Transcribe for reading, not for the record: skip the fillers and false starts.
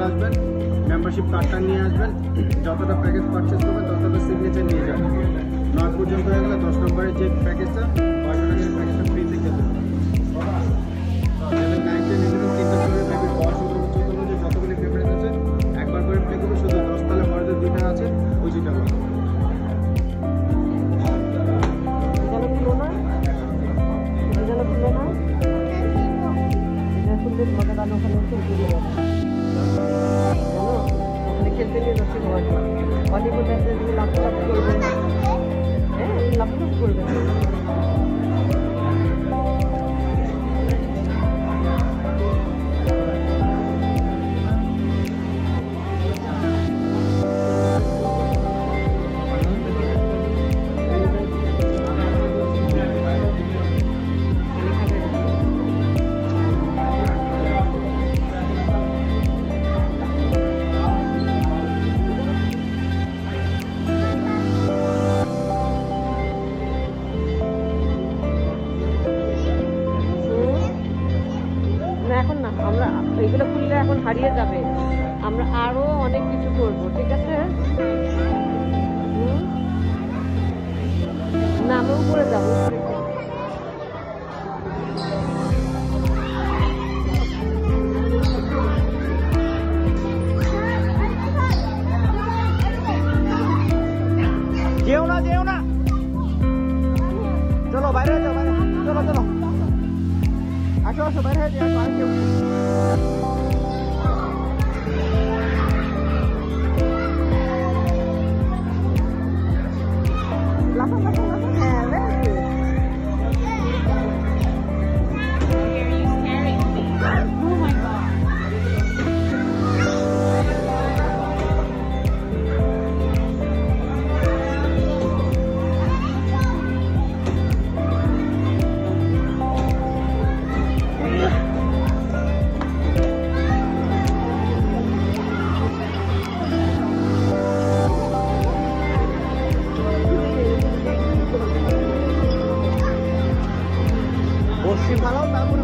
আবার আসবেন, মেম্বারশিপ কার্ডটা নিয়ে আসবেন, যতটা প্যাকেজ পারচেস করবেন ততটা সিগনেচার নিয়ে যাবেন। 9 পর্যন্ত হয়ে গেলে 10 নম্বরের যে প্যাকেজটা 500 টাকার প্যাকেজটা ফ্রিতে খেতে হবে। 9, 10, 11 তিনটা ফ্লোরে বেবির বয়স অনুযায়ী যতগুলি ফেভারিট আছে একবার করে প্লে করবে। শুধু 10 তলা বড়দের 2টা আছে, ওই 2টা বড়। খেলতে নিয়ে যাচ্ছি অনেকগুলো লাভ করবে, হ্যাঁ লাভ করবে। এখন না আমরা এগুলো খুললে এখন হারিয়ে যাবে, আমরা আরো অনেক কিছু করবো, ঠিক আছে? না আমি উপরে যাবো। যেও না চলো বাইরে যাও, চলো আসো বাইরে হয়ে যাও। বসি ভালো তারপরে